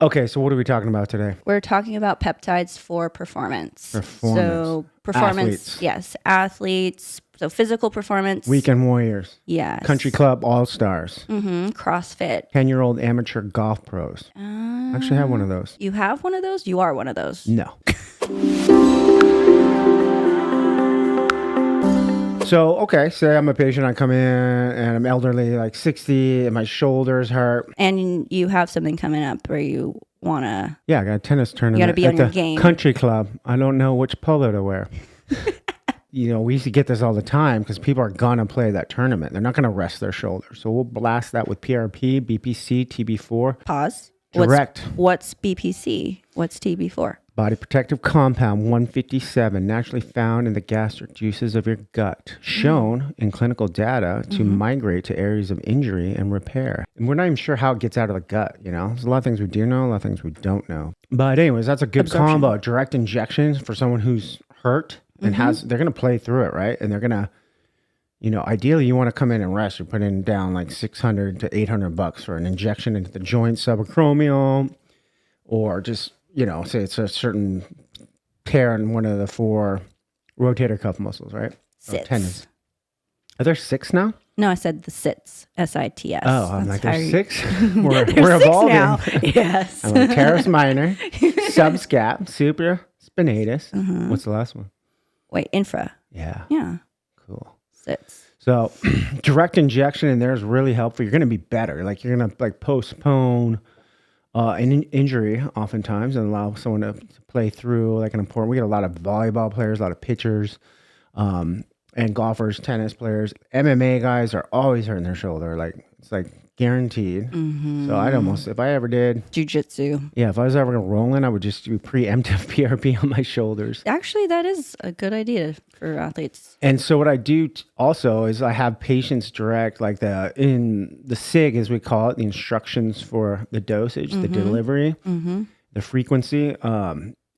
Okay, so what are we talking about today? We're talking about peptides for performance. Performance. Athletes. Yes, athletes. So physical performance. Weekend warriors. Yes. Country club all-stars. CrossFit. 10-year-old amateur golf pros. I actually have one of those. You have one of those? You are one of those? No. So, okay, say I'm a patient, I come in and I'm elderly, like 60, and my shoulders hurt. And you have something coming up where you want to... Yeah, I got a tennis tournament. You got to be at on the your game. Country club. I don't know which polo to wear. We used to get this all the time because people are going to play that tournament. They're not going to rest their shoulders. So we'll blast that with PRP, BPC, TB4. Pause. Direct. What's BPC? What's TB4? Body protective compound 157, naturally found in the gastric juices of your gut, shown in clinical data to migrate to areas of injury and repair. And we're not even sure how it gets out of the gut, There's a lot of things we do know, a lot of things we don't know. But anyways, that's a good combo. Direct injections for someone who's hurt and they're going to play through it, right? And they're going to, ideally you want to come in and rest. You're putting down like $600 to $800 for an injection into the joint subacromial, or just, say it's a certain tear in one of the 4 rotator cuff muscles, right? Sits. Tendons. Are there 6 now? No, I said the sits. SITS. Oh, I'm like, there's 6? We're evolving. Now. Yes. I'm like teres minor, subscap, supraspinatus. What's the last one? Wait, infra. Yeah. Yeah. Cool. Sits. So direct injection in there is really helpful. You're going to be better. Like you're going to postpone an injury oftentimes and allow someone to play through like an important. We get a lot of volleyball players, a lot of pitchers, and golfers, tennis players. MMA guys are always hurting their shoulder. Like it's like guaranteed. So I'd almost, if I ever did Jiu-jitsu. Yeah, if I was ever rolling, I would just do preemptive PRP on my shoulders. Actually, that is a good idea for athletes. And so what I do also is I have patients direct, like in the SIG, as we call it, the instructions for the dosage, the delivery, the frequency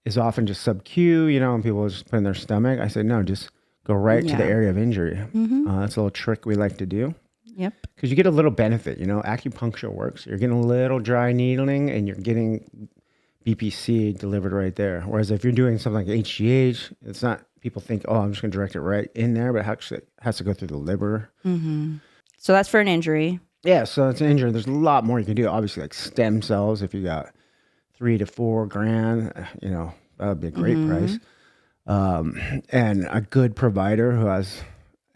is often just sub-Q, and people just put in their stomach. I say, no, just go right to the area of injury. That's a little trick we like to do. Yep. Because you get a little benefit, acupuncture works. You're getting a little dry needling and you're getting BPC delivered right there. Whereas if you're doing something like HGH, it's not, people think, oh, I'm just going to direct it right in there, but actually it has to go through the liver. So that's for an injury. Yeah, so it's an injury. There's a lot more you can do. Obviously, like stem cells, if you got $3 to $4 grand, that would be a great price. And a good provider who has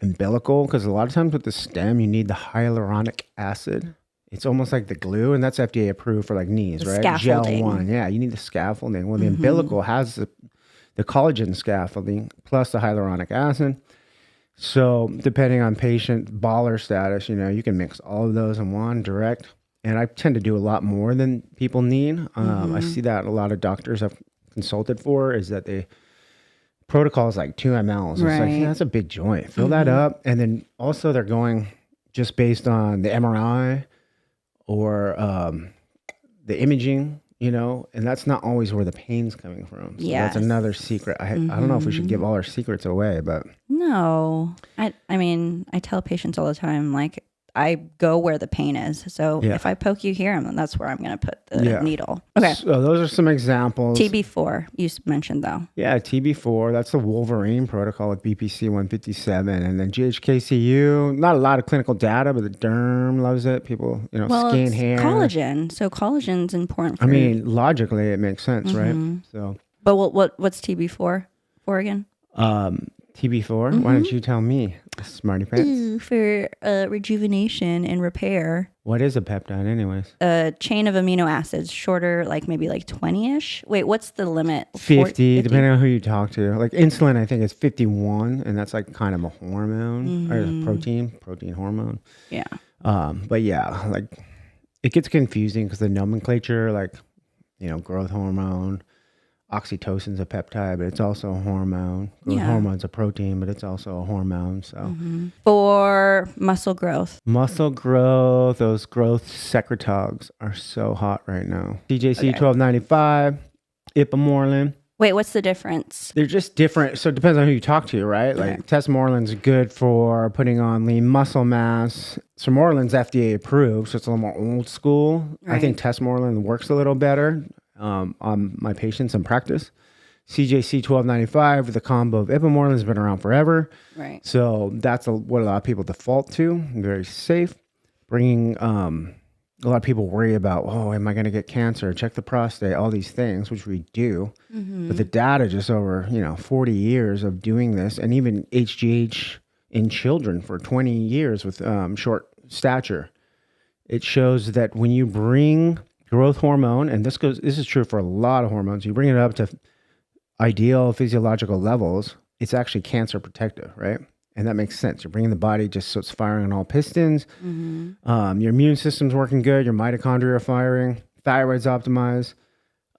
umbilical, because a lot of times with the stem, you need the hyaluronic acid. It's almost like the glue, and that's FDA approved for like knees, The right? scaffolding. Gel 1. Yeah, you need the scaffolding. Well, the umbilical has the collagen scaffolding plus the hyaluronic acid. So depending on patient baller status, you can mix all of those in one direct. And I tend to do a lot more than people need. I see that a lot of doctors I've consulted for is that protocol is like 2 mLs. It's like, yeah, that's a big joint. Fill that up. And then also they're going just based on the MRI or the imaging, and that's not always where the pain's coming from. So that's another secret. I don't know if we should give all our secrets away, but. No. I mean, I tell patients all the time, like, I go where the pain is. So if I poke you here, that's where I'm going to put the needle. Okay. So those are some examples. TB4, you mentioned though. Yeah, TB4. That's the Wolverine protocol with BPC 157. And then GHKCU, not a lot of clinical data, but the derm loves it. People, skin, hair. Collagen. So collagen's important for logically it makes sense, right? So. But what's TB4 for again? TB4? Why don't you tell me, smarty pants? For rejuvenation and repair. What is a peptide anyways? A chain of amino acids, shorter, like maybe like 20-ish. Wait, what's the limit? 50, depending on who you talk to. Like insulin, I think is 51, and that's like kind of a hormone or a protein hormone. Yeah. But yeah, like it gets confusing because the nomenclature, like, growth hormone, oxytocin's a peptide, but it's also a hormone. Growth hormone's a protein, but it's also a hormone. So for muscle growth. Those growth secretagogues are so hot right now. TJC 1295, ipamorelin, Wait, what's the difference? They're just different. So it depends on who you talk to, right? Like testosterone's good for putting on lean muscle mass. Sermorellin's FDA approved, so it's a little more old school. Right. I think testosterone works a little better on my patients in practice. CJC 1295 with a combo of ipamorelin has been around forever. Right. So that's what a lot of people default to. Very safe. Bringing a lot of people worry about, oh, am I going to get cancer? Check the prostate, all these things, which we do. Mm-hmm. But the data just over, 40 years of doing this, and even HGH in children for 20 years with short stature, it shows that when you bring growth hormone, and this is true for a lot of hormones, you bring it up to ideal physiological levels, it's actually cancer protective, right? And that makes sense. You're bringing the body just so it's firing on all pistons. Mm-hmm. Your immune system's working good. Your mitochondria are firing. Thyroid's optimized.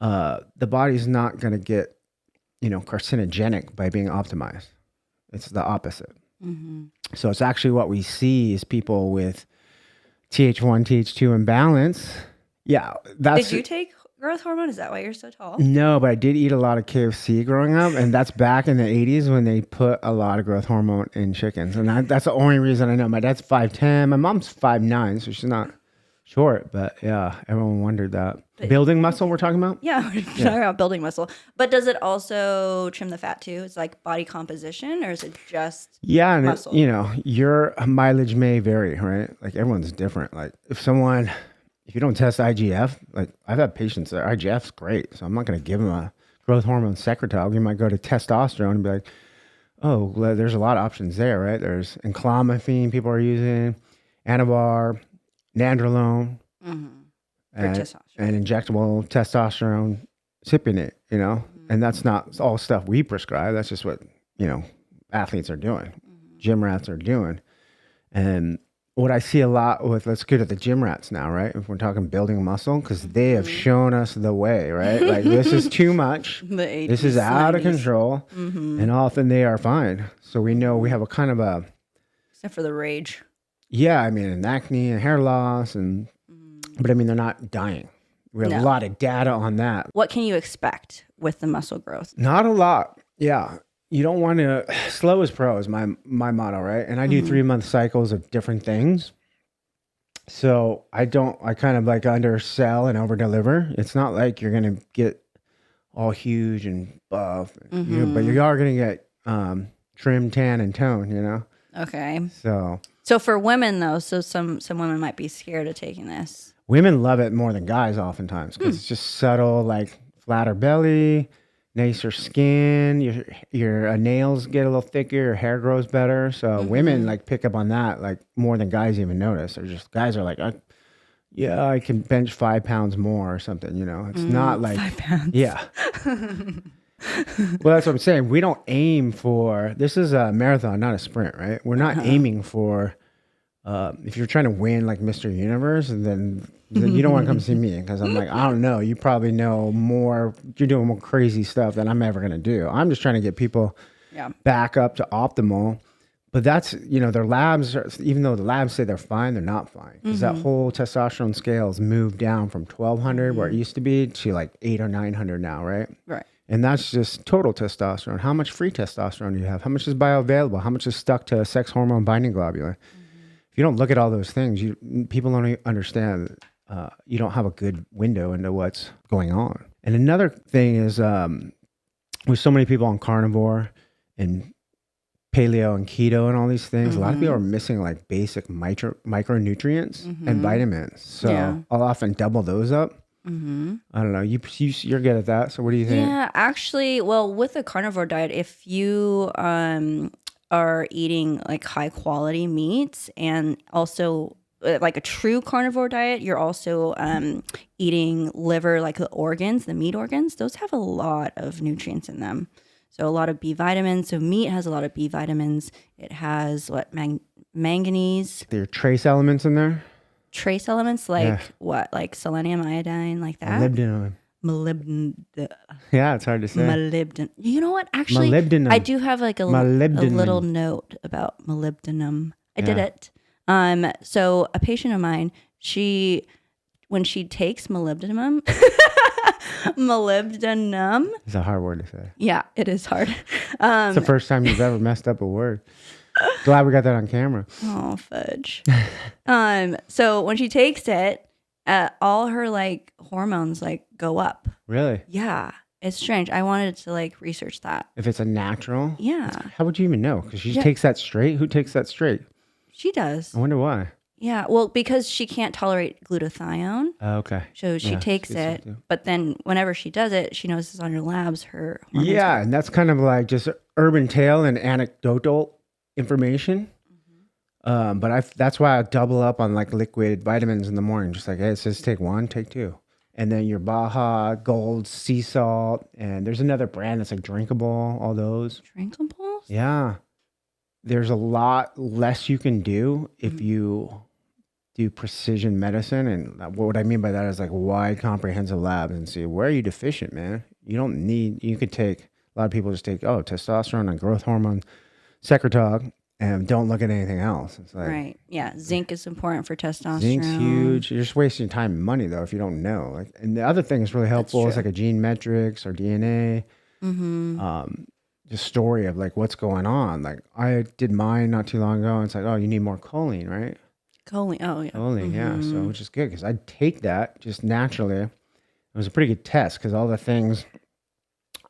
The body's not going to get, carcinogenic by being optimized. It's the opposite. Mm-hmm. So it's actually what we see is people with TH1, TH2 imbalance. Yeah. Did you take growth hormone? Is that why you're so tall? No, but I did eat a lot of KFC growing up, and that's back in the 80s when they put a lot of growth hormone in chickens. And that's the only reason I know. My dad's 5'10". My mom's 5'9", so she's not short, but yeah, everyone wondered that. Building muscle we're talking about? Yeah, we're talking about building muscle. But does it also trim the fat too? It's like body composition, or is it just muscle? Your mileage may vary, right? Like everyone's different. Like if you don't test IGF, like I've had patients that IGF's great, so I'm not going to give them a growth hormone secretile. You might go to testosterone and be like, oh, well, there's a lot of options there, right? There's enclomiphene people are using, Anavar, nandrolone, and injectable testosterone cypionate, and that's not all stuff we prescribe. That's just what, athletes are doing, gym rats are doing. And what I see a lot with, let's go to the gym rats now, right? If we're talking building muscle, because they have shown us the way, right? Like this is too much. This is out of control. Mm-hmm. And often they are fine. So we know we have a kind of a... Except for the rage. Yeah, and acne and hair loss. But they're not dying. We have a lot of data on that. What can you expect with the muscle growth? Not a lot. Yeah. You don't want to, slow is pro is my motto, right? And I do 3-month cycles of different things. So I kind of like undersell and over deliver. It's not like you're going to get all huge and buff, but you are going to get trim, tan, and tone, Okay. So for women though, some women might be scared of taking this. Women love it more than guys oftentimes because it's just subtle, like flatter belly, nicer skin, your nails get a little thicker, your hair grows better. So women like pick up on that like more than guys even notice. They're just, guys are like, I can bench 5 pounds more or something, It's not like 5 pounds. Yeah. Well, that's what I'm saying. We don't aim for, this is a marathon, not a sprint, right? We're not aiming for, if you're trying to win like Mr. Universe, then you don't want to come see me because I'm like, I don't know. You probably know more. You're doing more crazy stuff than I'm ever going to do. I'm just trying to get people back up to optimal. But that's, their labs, even though the labs say they're fine, they're not fine. Because that whole testosterone scale has moved down from 1,200 where it used to be to like 800 or 900 now, right? Right. And that's just total testosterone. How much free testosterone do you have? How much is bioavailable? How much is stuck to a sex hormone binding globule? If you don't look at all those things, people don't understand you don't have a good window into what's going on. And another thing is with so many people on carnivore and paleo and keto and all these things, a lot of people are missing like basic micronutrients and vitamins. So I'll often double those up. I don't know. You're good at that. So what do you think? Yeah, actually, well, with the carnivore diet, if you are eating like high quality meats and also like a true carnivore diet, you're also eating liver, like the organs, the meat organs. Those have a lot of nutrients in them. So a lot of B vitamins. So meat has a lot of B vitamins. It has manganese. There are trace elements in there? Trace elements like what? Like selenium, iodine, like that? Molybdenum. Yeah, it's hard to say. Molybdenum. You know what? Actually, I do have like a little note about molybdenum. I did it. So a patient of mine, when she takes molybdenum, molybdenum. It's a hard word to say. Yeah, it is hard. It's the first time you've ever messed up a word. Glad we got that on camera. Oh, fudge. So when she takes it, all her like hormones like go up. Really? Yeah. It's strange. I wanted to like research that. If it's a natural? Yeah. How would you even know? Because she takes that straight? Who takes that straight? She does. I wonder why. Yeah. Well, because she can't tolerate glutathione. Okay. So she takes it. But then whenever she does it, she knows it's on her labs. Her hormones yeah. And that's kind of like just urban tale and anecdotal information. But that's why I double up on like liquid vitamins in the morning. Just like, hey, it says take one, take two. And then your Baja, Gold, sea salt. And there's another brand that's like drinkable, all those. Drinkables? Yeah. There's a lot less you can do if you do precision medicine. And what I mean by that is like wide comprehensive labs and see where are you deficient, man. You could take, a lot of people just take, testosterone and growth hormone, secretog, and don't look at anything else. It's like, right. Yeah. Zinc is important for testosterone. Zinc's huge. You're just wasting time and money though if you don't know. Like, and the other thing is really helpful is like a gene metrics or DNA. Just story of like what's going on. Like I did mine not too long ago, and it's like, oh, you need more choline, right? Choline. Oh yeah. Choline, yeah. So which is good because I take that just naturally. It was a pretty good test because all the things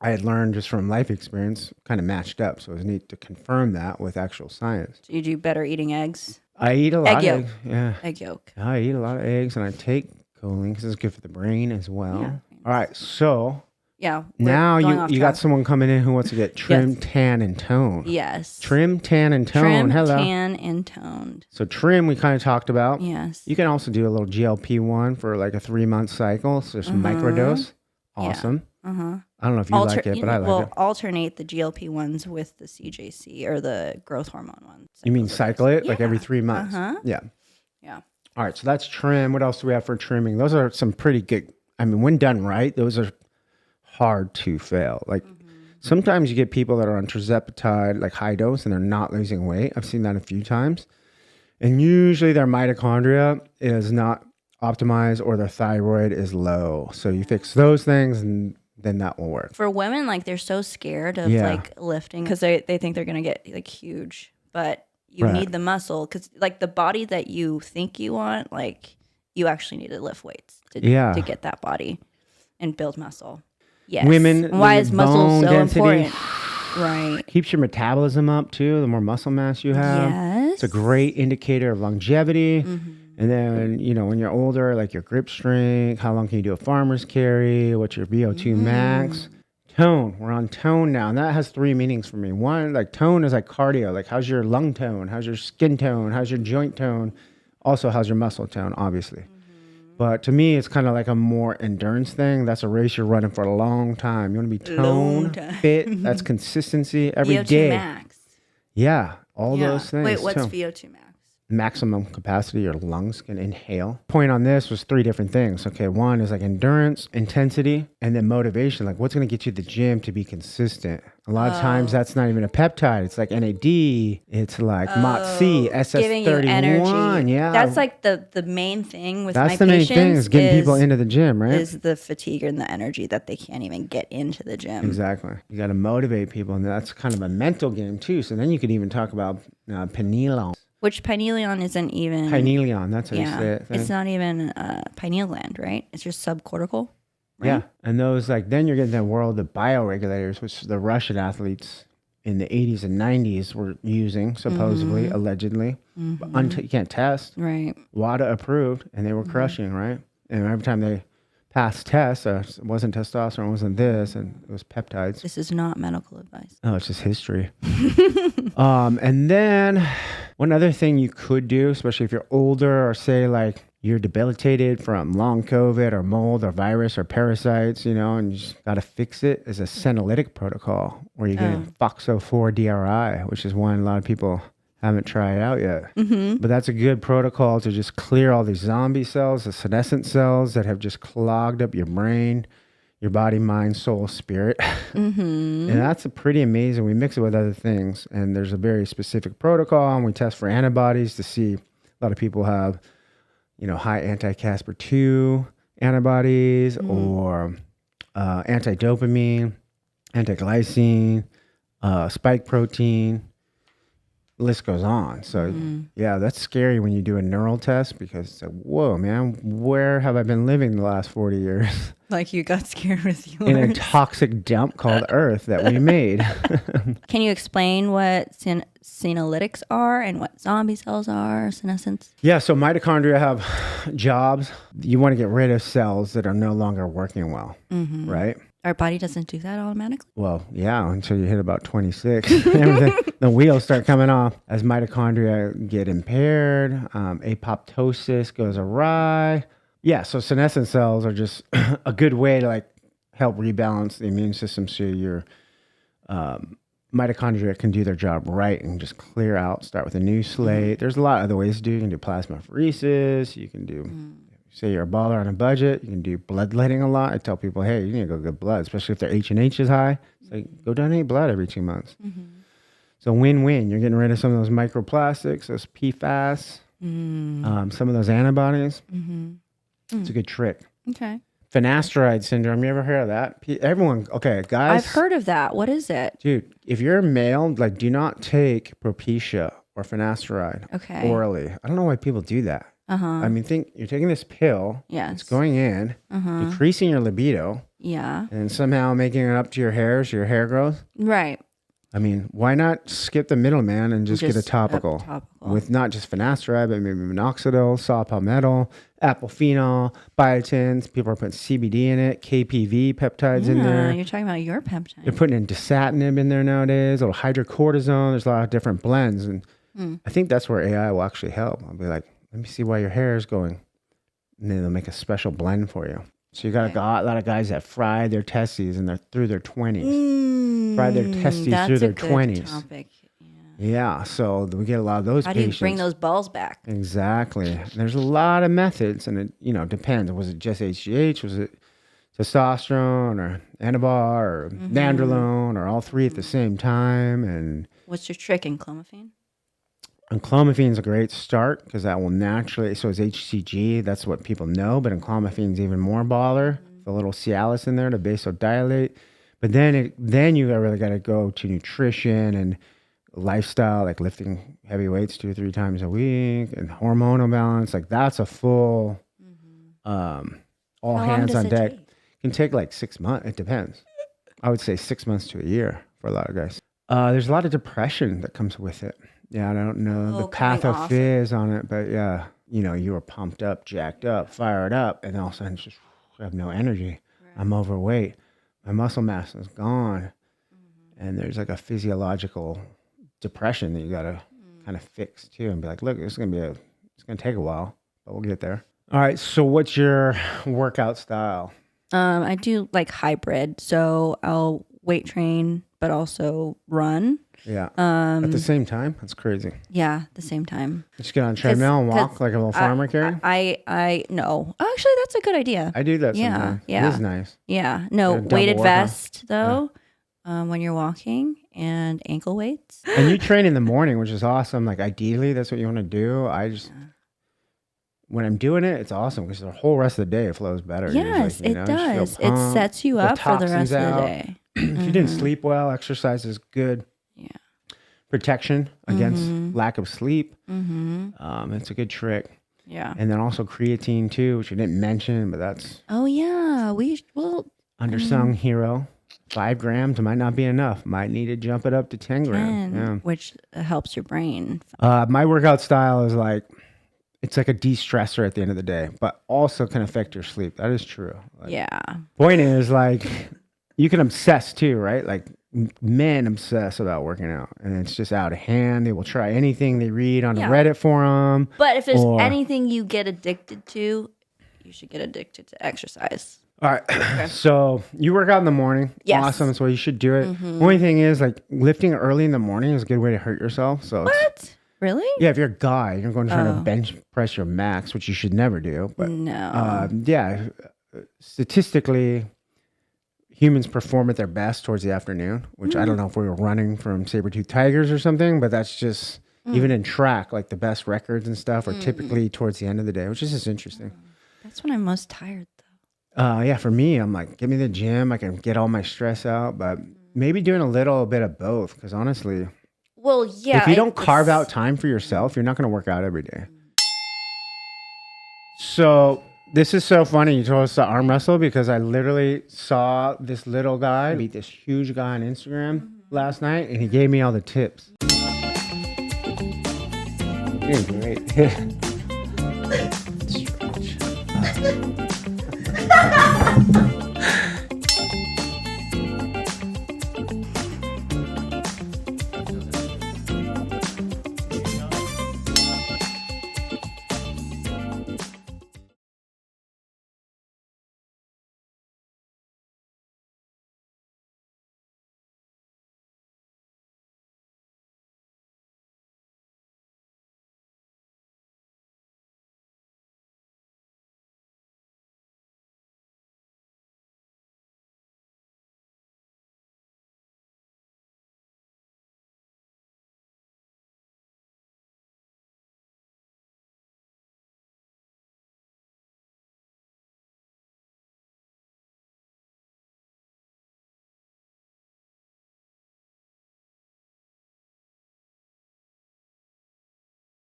I had learned just from life experience kind of matched up. So it was neat to confirm that with actual science. So you do better eating eggs? I eat a lot Egg yolk. of eggs. Yeah. Egg yolk. I eat a lot of eggs and I take choline because it's good for the brain as well. Yeah. All right. So yeah. now you got someone coming in who wants to get trim, tan, and tone. Yes. Trim, tan, and tone. Trim, Hello. tan, and toned. So trim, we kind of talked about. Yes. You can also do a little GLP-1 for like a 3-month cycle. So just microdose. Awesome. Yeah. I don't know if you like it, but I like it. We'll alternate the GLP ones with the CJC or the growth hormone ones. You mean cycle it like every 3 months? Yeah. Yeah. All right. So that's trim. What else do we have for trimming? Those are some pretty good. I mean, when done right, those are hard to fail. Like sometimes you get people that are on tirzepatide, like high dose, and they're not losing weight. I've seen that a few times. And usually their mitochondria is not optimized or their thyroid is low. So you fix those things and then that will work. For women, like they're so scared of like lifting because they think they're going to get like huge, but you need the muscle because like the body that you think you want, like you actually need to lift weights to get that body and build muscle. Yes. Women, why is muscle so density, important? Right. Keeps your metabolism up too. The more muscle mass you have. Yes. It's a great indicator of longevity. And then, when you're older, like your grip strength, how long can you do a farmer's carry? What's your VO2 max? Tone. We're on tone now. And that has 3 meanings for me. One, like tone is like cardio. Like how's your lung tone? How's your skin tone? How's your joint tone? Also, how's your muscle tone, obviously. But to me, it's kind of like a more endurance thing. That's a race you're running for a long time. You want to be toned, fit. That's consistency every day. VO2 max. Yeah, all those things. Wait, what's VO2 max? Maximum capacity your lungs can inhale. Point on this was 3 different things. Okay, one is like endurance, intensity, and then motivation. Like what's going to get you to the gym to be consistent? A lot of times that's not even a peptide. It's like NAD. It's like MOTC, SS31. Giving you energy. Yeah. That's like the main thing with my patients. That's the main thing is getting people into the gym, right? Is the fatigue and the energy that they can't even get into the gym. Exactly. You got to motivate people. And that's kind of a mental game too. So then you could even talk about pineal. Which pineal isn't even... Pineal, that's how you say it. It's not even pineal gland, right? It's just subcortical, right? Yeah, and those, like, then you're getting the world of bioregulators, which the Russian athletes in the 80s and 90s were using, supposedly, allegedly. But you can't test. Right. WADA approved, and they were crushing, right? And every time they passed tests, it wasn't testosterone, it wasn't this, and it was peptides. This is not medical advice. Oh, it's just history. And then one other thing you could do, especially if you're older or say like you're debilitated from long COVID or mold or virus or parasites, and you just got to fix it, is a senolytic protocol where you get FOXO4 DRI, which is one a lot of people haven't tried out yet. But that's a good protocol to just clear all these zombie cells, the senescent cells that have just clogged up your brain, your body, mind, soul, spirit. And that's a pretty amazing. We mix it with other things, and there's a very specific protocol, and we test for antibodies to see. A lot of people have, high anti-Casper2 antibodies or anti-dopamine, anti-glycine, spike protein. The list goes on. So yeah, that's scary when you do a neural test because it's like, whoa, man, where have I been living the last 40 years? Like you got scared with yours. In a toxic dump called Earth that we made. Can you explain what senolytics are and what zombie cells are, senescence? Yeah, so mitochondria have jobs. You want to get rid of cells that are no longer working well, right? Our body doesn't do that automatically? Well, yeah, until you hit about 26. The wheels start coming off as mitochondria get impaired, apoptosis goes awry. Yeah, so senescent cells are just a good way to like help rebalance the immune system so your mitochondria can do their job right and just clear out, start with a new slate. There's a lot of other ways to do it. You can do plasmapheresis. You can do, say you're a baller on a budget, you can do bloodletting a lot. I tell people, hey, you need to go get blood, especially if their H&H is high. It's like, go donate blood every 2 months. So win-win. You're getting rid of some of those microplastics, those PFAS, some of those antibodies. It's a good trick. Okay. Finasteride syndrome. You ever heard of that? Everyone, okay, guys. I've heard of that. What is it? Dude, if you're a male, like, do not take Propecia or finasteride orally. I don't know why people do that. I mean, think you're taking this pill. Yes. It's going in, decreasing your libido. Yeah. And somehow making it up to your hair so your hair grows. Right. I mean, why not skip the middleman and just get a topical with not just finasteride, but maybe minoxidil, saw palmetto, apple phenol, biotins. People are putting CBD in it, KPV, peptides in there. You're talking about your peptide. They're putting in dasatinib in there nowadays, a little hydrocortisone. There's a lot of different blends. And I think that's where AI will actually help. I'll be like, let me see why your hair is going. And then they'll make a special blend for you. So you got a lot of guys that fry their testes and they're through their 20s. Fry their testes through their 20s. Topic. Yeah, so we get a lot of those patients. How do you bring those balls back? Exactly. And there's a lot of methods, and it depends. Was it just HGH? Was it testosterone or anabar or nandrolone or all three at the same time? And what's your trick in clomiphene? And clomiphene is a great start because that will naturally, so is HCG. That's what people know, but in clomiphene is even more baller. A little Cialis in there to vasodilate. But then you really got to go to nutrition and lifestyle, like lifting heavy weights 2 or 3 times a week and hormonal balance. Like that's a full, all hands on deck. It can take like 6 months. It depends. I would say 6 months to a year for a lot of guys. There's a lot of depression that comes with it. Yeah, I don't know the pathophys on it, but yeah, you were pumped up, jacked up, fired up, and all of a sudden just have no energy. Right. I'm overweight. My muscle mass is gone. And there's like a physiological depression that you got to kind of fix too and be like, look, it's going to take a while, but we'll get there. All right. So what's your workout style? I do like hybrid. So I'll weight train, but also run. Yeah. At the same time? That's crazy. Yeah, at the same time. Just get on a treadmill and walk like a little farmer carry? No. Actually, that's a good idea. I do that sometimes. Yeah. It is nice. Yeah. No, weighted vest though, when you're walking, and ankle weights. And you train in the morning, which is awesome. Like ideally, that's what you want to do. When I'm doing it, it's awesome because the whole rest of the day it flows better. Yes, it does. It sets you up for the rest of the day. If you didn't sleep well, exercise is good. Yeah. Protection against lack of sleep. It's a good trick. Yeah. And then also creatine too, which we didn't mention, but that's undersung hero. 5 grams might not be enough. Might need to jump it up to 10 grams. Which helps your brain. My workout style is it's like a de-stressor at the end of the day, but also can affect your sleep. That is true. Point is you can obsess too, right? Like men obsess about working out and it's just out of hand. They will try anything they read on a Reddit forum. But if there's anything you get addicted to, you should get addicted to exercise. All right. Okay. So you work out in the morning. Yes. Awesome. That's why you should do it. Only thing is lifting early in the morning is a good way to hurt yourself. So what? Really? Yeah. If you're a guy, you're going to try to bench press your max, which you should never do. But no. Statistically, humans perform at their best towards the afternoon, which I don't know if we were running from saber-toothed tigers or something, but that's just even in track, like the best records and stuff are typically towards the end of the day, which is just interesting. That's when I'm most tired, though. Yeah, for me, I'm like, give me the gym. I can get all my stress out, but maybe doing a little bit of both. Because honestly, Well, yeah. if you don't carve out time for yourself, you're not going to work out every day. So this is so funny. You told us to arm wrestle because I literally saw this little guy beat this huge guy on Instagram last night, and he gave me all the tips. You're great. Stretch.